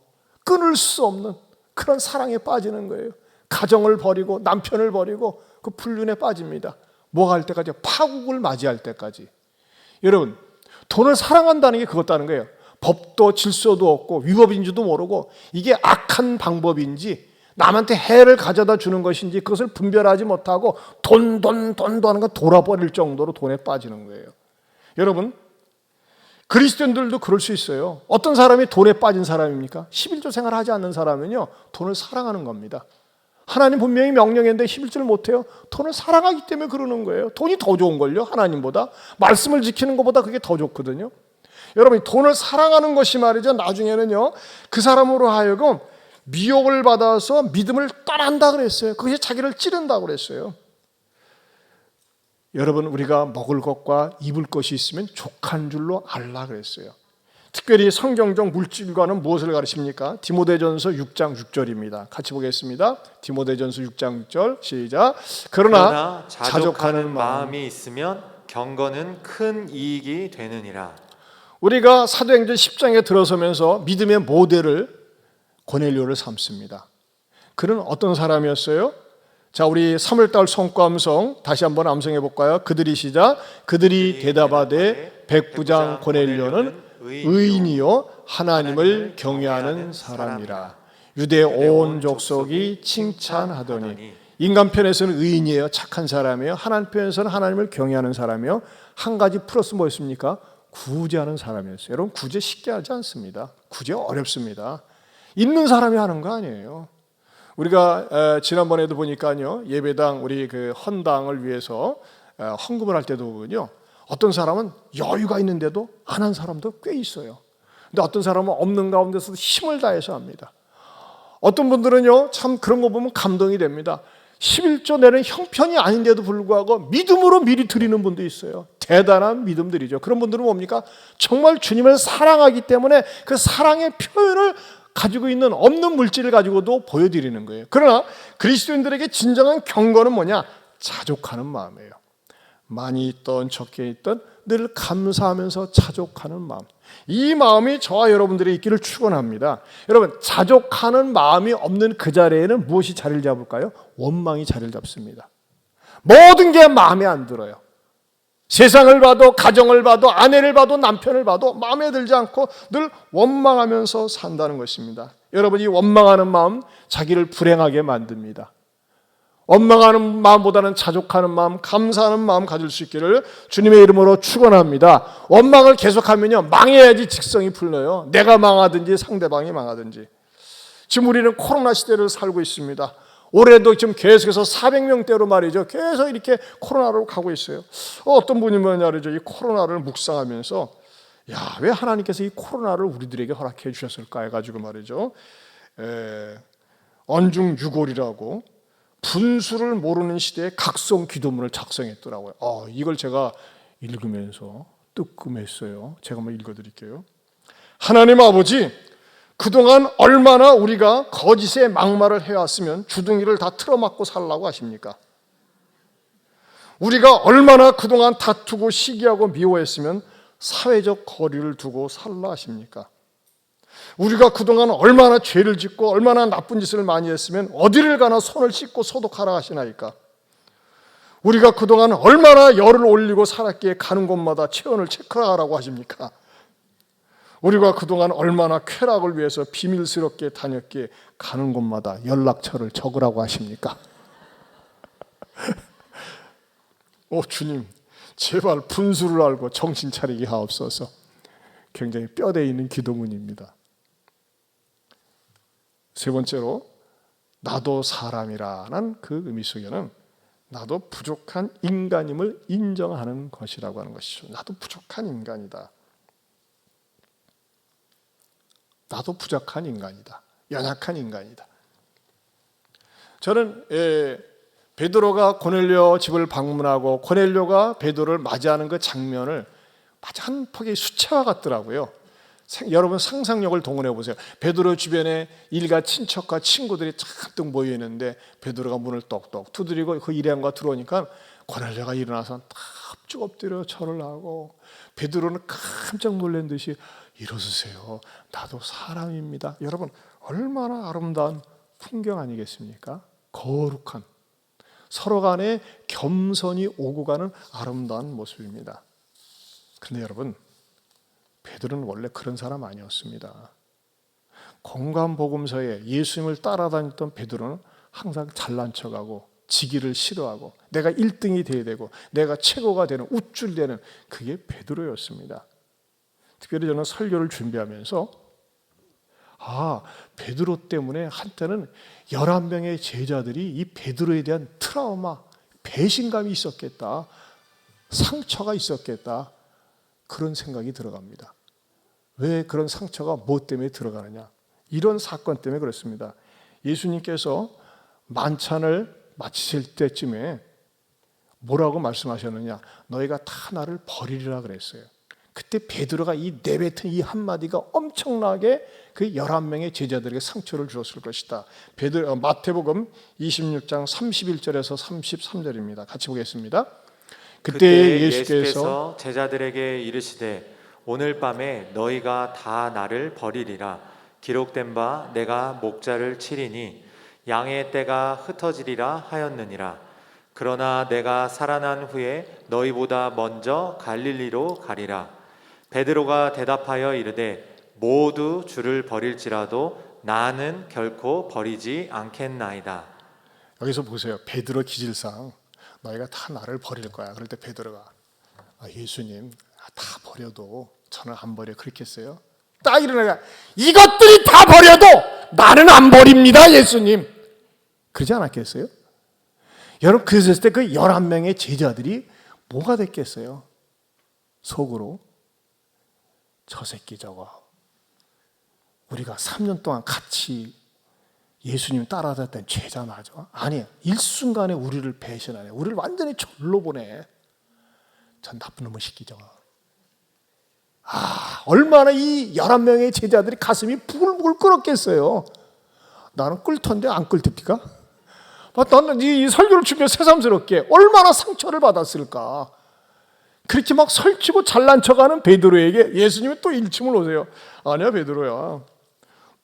끊을 수 없는 그런 사랑에 빠지는 거예요. 가정을 버리고 남편을 버리고 그 불륜에 빠집니다. 뭐가 할 때까지? 파국을 맞이할 때까지. 여러분 돈을 사랑한다는 게 그것다는 거예요. 법도 질서도 없고 위법인지도 모르고 이게 악한 방법인지 남한테 해를 가져다 주는 것인지 그것을 분별하지 못하고 돈 하는 거 돌아버릴 정도로 돈에 빠지는 거예요. 여러분 그리스도인들도 그럴 수 있어요. 어떤 사람이 돈에 빠진 사람입니까? 11조 생활을 하지 않는 사람은요 돈을 사랑하는 겁니다. 하나님 분명히 명령했는데 11조를 못해요. 돈을 사랑하기 때문에 그러는 거예요. 돈이 더 좋은걸요 하나님보다. 말씀을 지키는 것보다 그게 더 좋거든요. 여러분 돈을 사랑하는 것이 말이죠 나중에는요 그 사람으로 하여금 미혹을 받아서 믿음을 떠난다 그랬어요. 그것이 자기를 찌른다 그랬어요. 여러분 우리가 먹을 것과 입을 것이 있으면 족한 줄로 알라 그랬어요. 특별히 성경적 물질과는 무엇을 가르칩니까? 디모데전서 6장 6절입니다. 같이 보겠습니다. 디모데전서 6장 6절 시작. 그러나 자족하는 마음이 있으면 경건은 큰 이익이 되느니라. 우리가 사도행전 10장에 들어서면서 믿음의 모델을 고넬료를 삼습니다. 그는 어떤 사람이었어요? 자, 우리 3월달 성과음성 다시 한번 암송해 볼까요? 그들이 시작. 그들이 대답하되 백부장 고넬료는 의인이요 하나님을 경외하는 사람이라. 유대 온 족속이 칭찬하더니. 인간 편에서는 의인이에요. 착한 사람이에요. 하나님 편에서는 하나님을 경외하는 사람이에요. 한 가지 플러스 뭐였습니까? 구제하는 사람이었어요. 여러분, 구제 쉽게 하지 않습니다. 구제 어렵습니다. 있는 사람이 하는 거 아니에요. 우리가 지난번에도 보니까요, 예배당 우리 그 헌당을 위해서 헌금을 할 때도 보면요, 어떤 사람은 여유가 있는데도 안 한 사람도 꽤 있어요. 근데 어떤 사람은 없는 가운데서도 힘을 다해서 합니다. 어떤 분들은요, 참 그런 거 보면 감동이 됩니다. 11조 내는 형편이 아닌데도 불구하고 믿음으로 미리 드리는 분도 있어요. 대단한 믿음들이죠. 그런 분들은 뭡니까? 정말 주님을 사랑하기 때문에 그 사랑의 표현을 가지고 있는 없는 물질을 가지고도 보여드리는 거예요. 그러나 그리스도인들에게 진정한 경건은 뭐냐? 자족하는 마음이에요. 많이 있던 적게 있던 늘 감사하면서 자족하는 마음. 이 마음이 저와 여러분들의 있기를 축원합니다. 여러분, 자족하는 마음이 없는 그 자리에는 무엇이 자리를 잡을까요? 원망이 자리를 잡습니다. 모든 게 마음에 안 들어요. 세상을 봐도, 가정을 봐도, 아내를 봐도, 남편을 봐도 마음에 들지 않고 늘 원망하면서 산다는 것입니다. 여러분, 이 원망하는 마음 자기를 불행하게 만듭니다. 원망하는 마음보다는 자족하는 마음, 감사하는 마음 가질 수 있기를 주님의 이름으로 축원합니다. 원망을 계속하면요, 망해야지 직성이 풀려요. 내가 망하든지 상대방이 망하든지. 지금 우리는 코로나 시대를 살고 있습니다. 올해도 지금 계속해서 400명대로 말이죠, 계속 이렇게 코로나로 가고 있어요. 어떤 분이 뭐냐죠, 이 코로나를 묵상하면서 야, 왜 하나님께서 이 코로나를 우리들에게 허락해 주셨을까 해가지고 말이죠, 언중유골이라고 분수를 모르는 시대에 각성 기도문을 작성했더라고요. 이걸 제가 읽으면서 뜨끔했어요. 제가 한번 읽어드릴게요. 하나님 아버지, 그동안 얼마나 우리가 거짓의 막말을 해왔으면 주둥이를 다 틀어막고 살라고 하십니까? 우리가 얼마나 그동안 다투고 시기하고 미워했으면 사회적 거리를 두고 살라 하십니까? 우리가 그동안 얼마나 죄를 짓고 얼마나 나쁜 짓을 많이 했으면 어디를 가나 손을 씻고 소독하라 하시나이까? 우리가 그동안 얼마나 열을 올리고 살았기에 가는 곳마다 체온을 체크하라고 하십니까? 우리가 그동안 얼마나 쾌락을 위해서 비밀스럽게 다녔기에 가는 곳마다 연락처를 적으라고 하십니까? 주님, 제발 분수를 알고 정신 차리게 하옵소서. 굉장히 뼈대 있는 기도문입니다. 세 번째로, 나도 사람이라는 그 의미 속에는 나도 부족한 인간임을 인정하는 것이라고 하는 것이죠. 나도 부족한 인간이다. 나도 부족한 인간이다. 연약한 인간이다. 저는 베드로가 고넬료 집을 방문하고 고넬료가 베드로를 맞이하는 그 장면을 마치 한 폭의 수채화 같더라고요. 여러분 상상력을 동원해 보세요. 베드로 주변에 일가 친척과 친구들이 잔뜩 모여 있는데 베드로가 문을 똑똑 두드리고 그 일행과 들어오니까 고넬료가 일어나서 탑쭉 엎드려 절을 하고, 베드로는 깜짝 놀란 듯이 일어서세요. 나도 사람입니다. 여러분, 얼마나 아름다운 풍경 아니겠습니까? 거룩한, 서로 간에 겸손이 오고 가는 아름다운 모습입니다. 그런데 여러분, 베드로는 원래 그런 사람 아니었습니다. 공관복음서에 예수님을 따라다녔던 베드로는 항상 잘난 척하고 지기를 싫어하고 내가 1등이 돼야 되고 내가 최고가 되는, 우쭐대는, 그게 베드로였습니다. 특별히 저는 설교를 준비하면서 베드로 때문에 한때는 11명의 제자들이 이 베드로에 대한 트라우마, 배신감이 있었겠다, 상처가 있었겠다, 그런 생각이 들어갑니다. 왜 그런 상처가 뭐 때문에 들어가느냐? 이런 사건 때문에 그렇습니다. 예수님께서 만찬을 마치실 때쯤에 뭐라고 말씀하셨느냐? 너희가 다 나를 버리리라 그랬어요. 그때 베드로가 이 내뱉은 이 한마디가 엄청나게 그 11명의 제자들에게 상처를 주었을 것이다. 마태복음 26장 31절에서 33절입니다. 같이 보겠습니다. 그때 예수께서 제자들에게 이르시되 오늘 밤에 너희가 다 나를 버리리라. 기록된 바 내가 목자를 치리니 양의 떼가 흩어지리라 하였느니라. 그러나 내가 살아난 후에 너희보다 먼저 갈릴리로 가리라. 베드로가 대답하여 이르되 모두 주를 버릴지라도 나는 결코 버리지 않겠나이다. 여기서 보세요. 베드로 기질상 너희가 다 나를 버릴 거야. 그럴 때 베드로가 예수님 다 버려도 저는 안 버려. 그렇게 했어요. 딱 일어나가 이것들이 다 버려도 나는 안 버립니다 예수님. 그러지 않았겠어요? 여러분 그랬을 때 그 11명의 제자들이 뭐가 됐겠어요? 속으로 저 새끼 저거 우리가 3년 동안 같이 예수님 따라다녔던 죄자 맞아? 아니 일순간에 우리를 배신하네. 우리를 완전히 절로 보내. 전 나쁜 놈의 새끼죠. 얼마나 이 11명의 제자들이 가슴이 부글부글 끓었겠어요. 나는 끓던데 안 끓습니까? 나는 이 설교를 준비해 새삼스럽게 얼마나 상처를 받았을까. 그렇게 막 설치고 잘난 척하는 베드로에게 예수님이 또 일침을 오세요. 아니야 베드로야,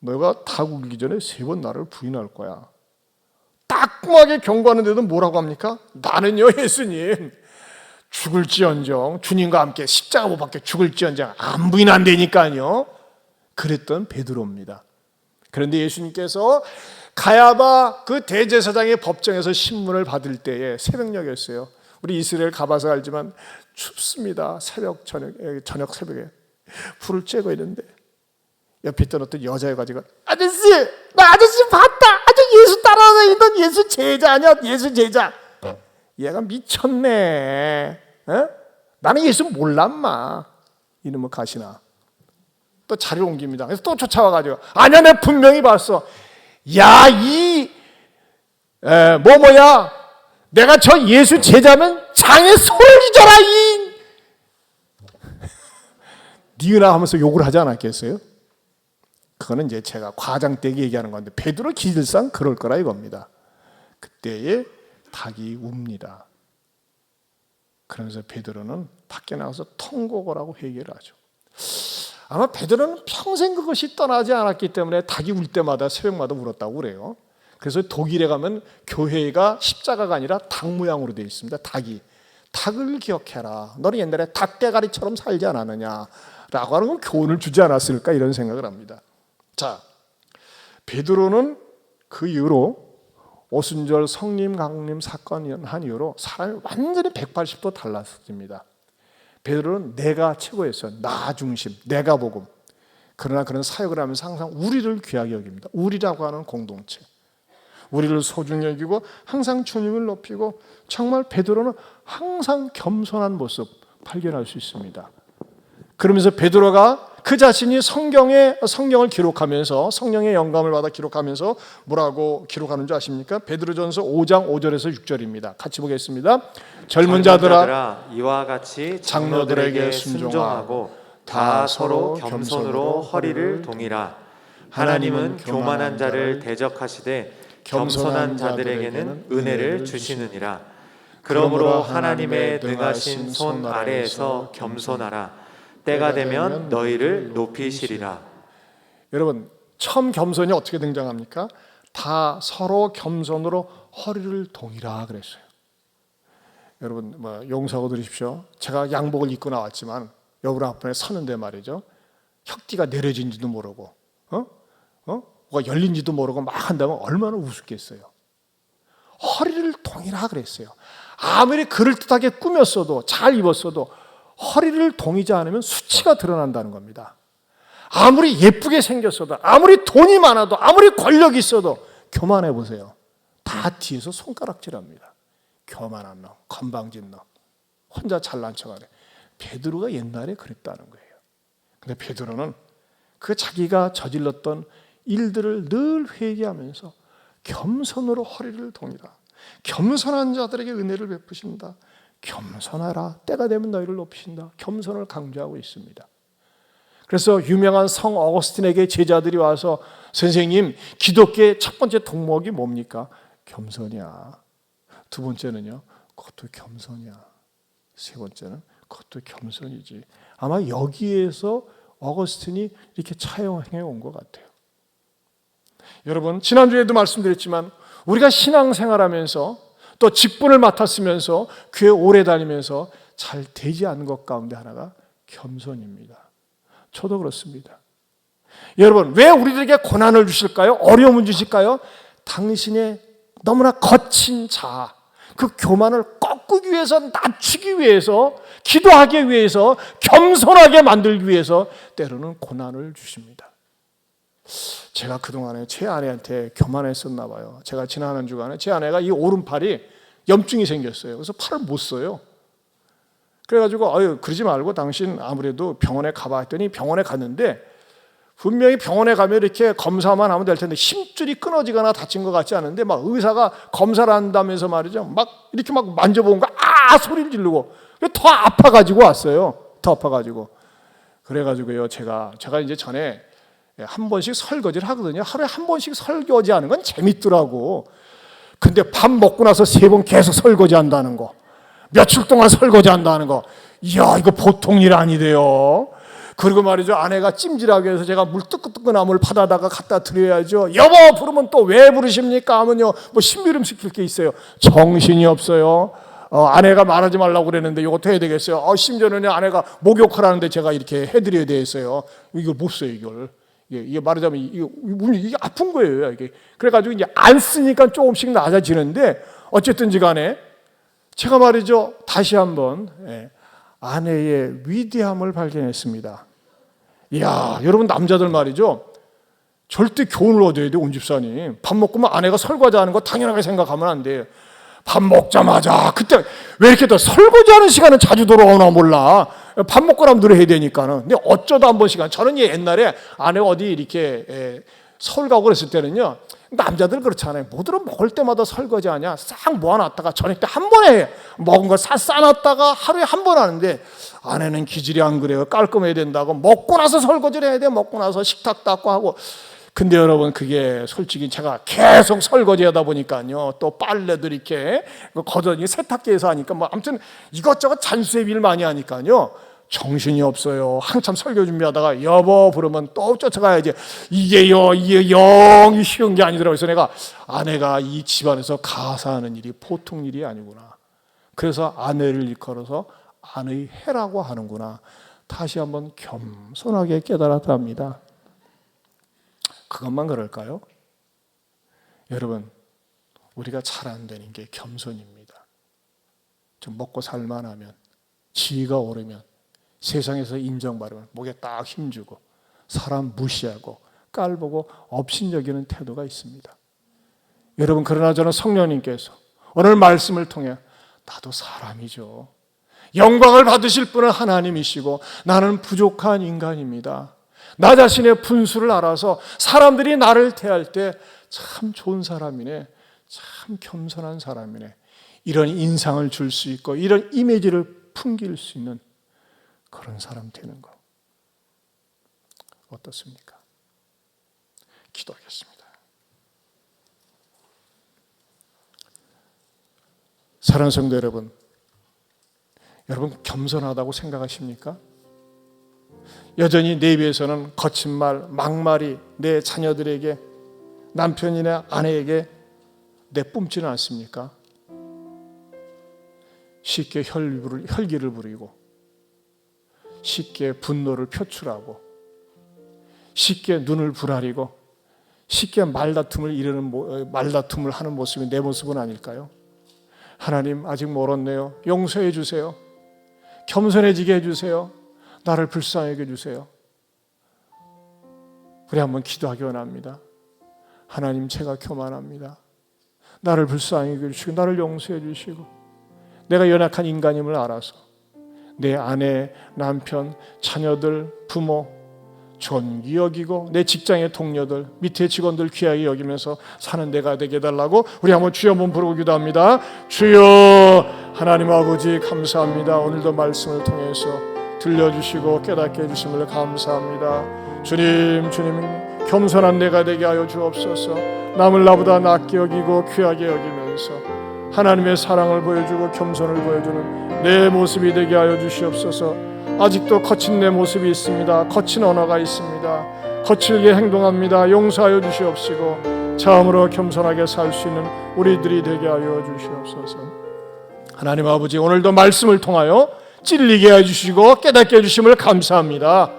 너가 닭 울기 전에 3번 나를 부인할 거야. 따끔하게 경고하는데도 뭐라고 합니까? 나는요 예수님 죽을지언정 주님과 함께 십자가 못 박혀 죽을지언정 안 부인한다니까요. 그랬던 베드로입니다. 그런데 예수님께서 가야바 그 대제사장의 법정에서 신문을 받을 때에 새벽녘이었어요. 우리 이스라엘 가봐서 알지만 춥습니다. 저녁 새벽에 불을 쬐고 있는데 옆에 있던 어떤 여자애 가지고 아저씨 나 아저씨 봤다. 아저 예수 따라다니던 예수 제자 아니야. 예수 제자. 얘가 미쳤네. 에? 나는 예수 몰랐마. 이놈의 가시나. 또 자리를 옮깁니다. 그래서 또 쫓아와가지고 아니야 내가 분명히 봤어. 야 이 뭐야 내가 저 예수 제자면 장에 소를 지져라 이 니은아 하면서 욕을 하지 않았겠어요? 그거는 이제 제가 과장되게 얘기하는 건데 베드로 기질상 그럴 거라 이겁니다. 그때에 닭이 웁니다. 그러면서 베드로는 밖에 나가서 통곡을 하고 회개를 하죠. 아마 베드로는 평생 그것이 떠나지 않았기 때문에 닭이 울 때마다 새벽마다 울었다고 그래요. 그래서 독일에 가면 교회가 십자가가 아니라 닭 모양으로 되어 있습니다. 닭을 기억해라. 너는 옛날에 닭대가리처럼 살지 않았느냐 라고 하는 건 교훈을 주지 않았을까 이런 생각을 합니다. 자, 베드로는 그 이후로 오순절 성림 강림 사건 한 이후로 사람이 완전히 180도 달라졌습니다. 베드로는 내가 최고였어요. 나 중심, 내가 복음. 그러나 그런 사역을 하면서 항상 우리를 귀하게 여깁니다. 우리라고 하는 공동체. 우리를 소중히 여기고 항상 주님을 높이고 정말 베드로는 항상 겸손한 모습 발견할 수 있습니다. 그러면서 베드로가 그 자신이 성경을 기록하면서 성령의 영감을 받아 기록하면서 뭐라고 기록하는 줄 아십니까? 베드로전서 5장 5절에서 6절입니다. 같이 보겠습니다. 젊은 자들아 이와 같이 장로들에게 순종하고 다 서로 겸손으로 허리를 동이라. 하나님은 교만한 자를 대적하시되 겸손한 자들에게는 은혜를 주시느니라. 그러므로 하나님의 능하신 손 아래에서 겸손하라. 때가 되면 너희를 높이시리라. 여러분 처음 겸손이 어떻게 등장합니까? 다 서로 겸손으로 허리를 동이라 그랬어요. 여러분 용서하고 들으십시오. 제가 양복을 입고 나왔지만 여러분 앞에 서는데 말이죠. 혁띠가 내려진지도 모르고 뭐가 열린지도 모르고 막 한다면 얼마나 우습겠어요. 허리를 동이라 그랬어요. 아무리 그럴듯하게 꾸몄어도 잘 입었어도 허리를 동이지 않으면 수치가 드러난다는 겁니다. 아무리 예쁘게 생겼어도 아무리 돈이 많아도 아무리 권력이 있어도 교만해 보세요. 다 뒤에서 손가락질합니다. 교만한 놈, 건방진 놈, 혼자 잘난 척하네. 베드로가 옛날에 그랬다는 거예요. 근데 베드로는 그 자기가 저질렀던 일들을 늘 회개하면서 겸손으로 허리를 동이라. 겸손한 자들에게 은혜를 베푸신다. 겸손하라. 때가 되면 너희를 높이신다. 겸손을 강조하고 있습니다. 그래서 유명한 성 어거스틴에게 제자들이 와서 선생님, 기독교의 첫 번째 덕목이 뭡니까? 겸손이야. 두 번째는요, 그것도 겸손이야. 세 번째는 그것도 겸손이지. 아마 여기에서 어거스틴이 이렇게 차용해 온 것 같아요. 여러분, 지난주에도 말씀드렸지만 우리가 신앙생활하면서 또 직분을 맡았으면서 교회 오래 다니면서 잘 되지 않은 것 가운데 하나가 겸손입니다. 저도 그렇습니다. 여러분, 왜 우리들에게 고난을 주실까요? 어려움을 주실까요? 당신의 너무나 거친 자아, 그 교만을 꺾기 위해서, 낮추기 위해서, 기도하기 위해서, 겸손하게 만들기 위해서 때로는 고난을 주십니다. 제가 그동안에 제 아내한테 교만했었나 봐요. 제가 지난 한 주간에 제 아내가 이 오른팔이 염증이 생겼어요. 그래서 팔을 못 써요. 그래가지고 그러지 말고 당신 아무래도 병원에 가봐 했더니 병원에 갔는데 분명히 병원에 가면 이렇게 검사만 하면 될 텐데 힘줄이 끊어지거나 다친 것 같지 않은데 막 의사가 검사를 한다면서 말이죠. 막 이렇게 막 만져본 거 소리를 지르고 더 아파가지고 왔어요. 더 아파가지고. 그래가지고요 제가 이제 전에 한 번씩 설거지를 하거든요. 하루에 한 번씩 설거지하는 건 재밌더라고. 근데 밥 먹고 나서 3번 계속 설거지한다는 거, 며칠 동안 설거지한다는 거, 이야 이거 보통 일 아니래요. 그리고 말이죠, 아내가 찜질하기 위해서 제가 물 뜨끈뜨끈한 물 받아다가 갖다 드려야죠. 여보 부르면 또 왜 부르십니까 하면요, 뭐 신비름 시킬 게 있어요. 정신이 없어요. 아내가 말하지 말라고 그랬는데 이것도 해야 되겠어요. 심지어는 아내가 목욕하라는데 제가 이렇게 해드려야 되겠어요. 이걸 못 써요, 이걸. 이게 말하자면 이게 아픈 거예요. 이게. 그래가지고 이제 안 쓰니까 조금씩 낮아지는데 어쨌든지 간에 제가 말이죠, 다시 한번 아내의 위대함을 발견했습니다. 이야, 여러분 남자들 말이죠, 절대 교훈을 얻어야 돼요. 온 집사님, 밥 먹고만 아내가 설거지하는 거 당연하게 생각하면 안 돼요. 밥 먹자마자 그때 왜 이렇게 더 설거지하는 시간은 자주 돌아오나 몰라. 밥 먹고 나면 늘 해야 되니까는. 근데 어쩌다 한 번씩, 저는 옛날에 아내가 어디 이렇게 서울 가고 그랬을 때는요, 남자들 그렇잖아요. 뭐들어 먹을 때마다 설거지하냐, 싹 모아놨다가 저녁 때 한 번에 해요. 먹은 걸 싹 싸놨다가 하루에 한 번 하는데 아내는 기질이 안 그래요. 깔끔해야 된다고 먹고 나서 설거지를 해야 돼요. 먹고 나서 식탁 닦고 하고. 근데 여러분, 그게 솔직히 제가 계속 설거지하다 보니까요, 또 빨래들 이렇게 걷어니 세탁기에서 하니까 뭐 아무튼 이것저것 잔수의 일 많이 하니까요, 정신이 없어요. 한참 설교 준비하다가 여보 부르면 또 쫓아가야지. 이게 영이 쉬운 게 아니더라고요. 그래서 내가 아내가 이 집안에서 가사하는 일이 보통 일이 아니구나. 그래서 아내를 일컬어서 아내의 해라고 하는구나. 다시 한번 겸손하게 깨달았답니다. 그것만 그럴까요? 여러분, 우리가 잘 안 되는 게 겸손입니다. 좀 먹고 살만하면, 지위가 오르면, 세상에서 인정받으면 목에 딱 힘주고 사람 무시하고 깔보고 업신여기는 태도가 있습니다. 여러분, 그러나 저는 성령님께서 오늘 말씀을 통해 나도 사람이죠. 영광을 받으실 분은 하나님이시고 나는 부족한 인간입니다. 나 자신의 분수를 알아서 사람들이 나를 대할 때 참 좋은 사람이네, 참 겸손한 사람이네, 이런 인상을 줄 수 있고 이런 이미지를 풍길 수 있는 그런 사람 되는 거 어떻습니까? 기도하겠습니다. 사랑하는 성도 여러분, 여러분 겸손하다고 생각하십니까? 여전히 내 입에서는 거친 말, 막말이 내 자녀들에게, 남편이나 아내에게 내뿜지는 않습니까? 쉽게 혈기를 부리고, 쉽게 분노를 표출하고, 쉽게 눈을 부라리고, 쉽게 말다툼을 하는 모습이 내 모습은 아닐까요? 하나님, 아직 멀었네요. 용서해 주세요. 겸손해지게 해주세요. 나를 불쌍하게 해주세요. 우리 한번 기도하기 원합니다. 하나님, 제가 교만합니다. 나를 불쌍하게 해주시고 나를 용서해 주시고 내가 연약한 인간임을 알아서 내 아내, 남편, 자녀들, 부모 존귀 여기고 내 직장의 동료들, 밑에 직원들 귀하게 여기면서 사는 데가 되게 해달라고 우리 한번 주여 한번 부르고 기도합니다. 주여 하나님 아버지 감사합니다. 오늘도 말씀을 통해서 들려주시고 깨닫게 해주심을 감사합니다. 주님 겸손한 내가 되게 하여 주옵소서. 남을 나보다 낮게 여기고 귀하게 여기면서 하나님의 사랑을 보여주고 겸손을 보여주는 내 모습이 되게 하여 주시옵소서. 아직도 거친 내 모습이 있습니다. 거친 언어가 있습니다. 거칠게 행동합니다. 용서하여 주시옵시고 참으로 겸손하게 살 수 있는 우리들이 되게 하여 주시옵소서. 하나님 아버지, 오늘도 말씀을 통하여 찔리게 해주시고 깨닫게 해주심을 감사합니다.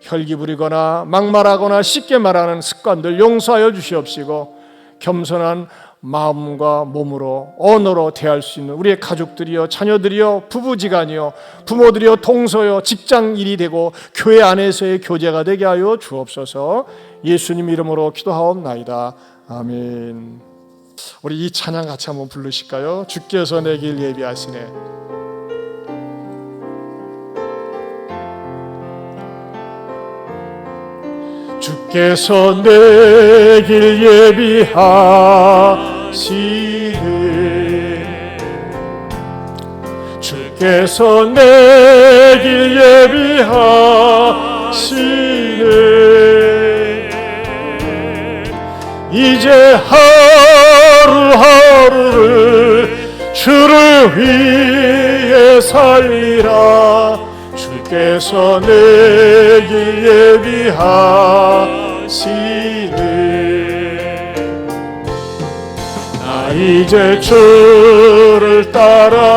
혈기 부리거나 막말하거나 쉽게 말하는 습관들 용서하여 주시옵시고 겸손한 마음과 몸으로 언어로 대할 수 있는 우리의 가족들이요, 자녀들이요, 부부지간이요, 부모들이요, 동서요, 직장 일이 되고 교회 안에서의 교제가 되게 하여 주옵소서. 예수님 이름으로 기도하옵나이다. 아멘. 우리 이 찬양 같이 한번 부르실까요? 주께서 내 길 예비하시네. 주께서 내 길 예비하시네. 주께서 내 길 예비하시네. 이제 하루하루를 주를 위해 살리라. 주께서 내 길 예비하시네. 나 이제 주를 따라가려네.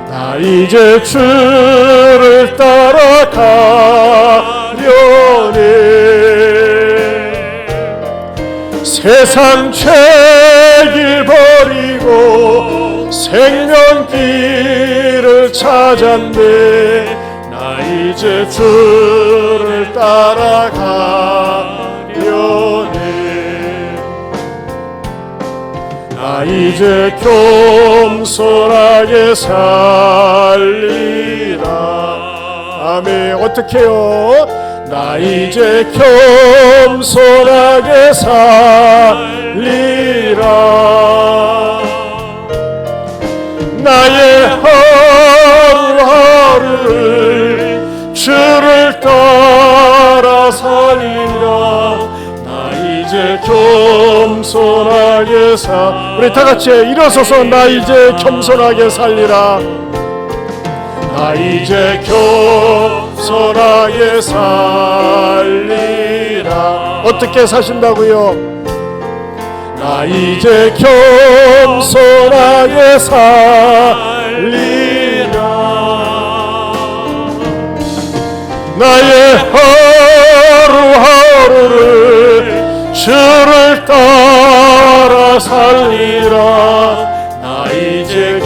나 이제 주를 따라가려네. 세상 죄길 버리고 생명길을 찾았네. 나 이제 주를 따라가려네. 나 이제 겸손하게 살리라. 아멘. 어떻게요? 나 이제 겸손하게 살리라. 나의 하루하루를 주를 따라 살리라. 나 이제 겸손하게 우리 다 같이 일어서서 나 이제 겸손하게 살리라. 나 이제 겸손하게 살리라. 어떻게 사신다고요? 나 이제 겸손하게 살리라. 나의 하루하루를 주를 따라 살리라. 나 이제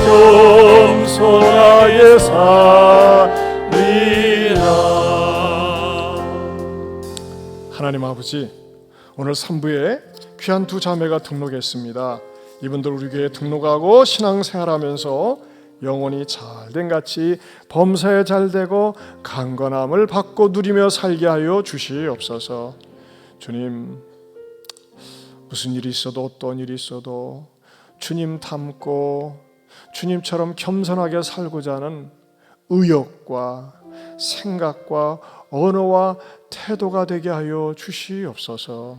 겸손하게 살리라. 하나님 아버지, 오늘 3부에 귀한 두 자매가 등록했습니다. 이분들 우리 교회에 등록하고 신앙생활하면서 영혼이 잘된 같이 범사에 잘되고 강건함을 받고 누리며 살게 하여 주시옵소서. 주님, 무슨 일이 있어도 어떤 일이 있어도 주님 닮고 주님처럼 겸손하게 살고자 하는 의욕과 생각과 언어와 태도가 되게 하여 주시옵소서.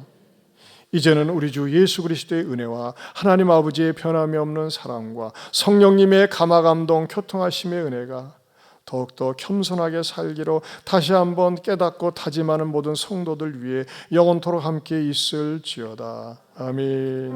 이제는 우리 주 예수 그리스도의 은혜와 하나님 아버지의 변함이 없는 사랑과 성령님의 감화감동 교통하심의 은혜가 더욱더 겸손하게 살기로 다시 한번 깨닫고 다짐하는 모든 성도들 위해 영원토록 함께 있을지어다. 아멘.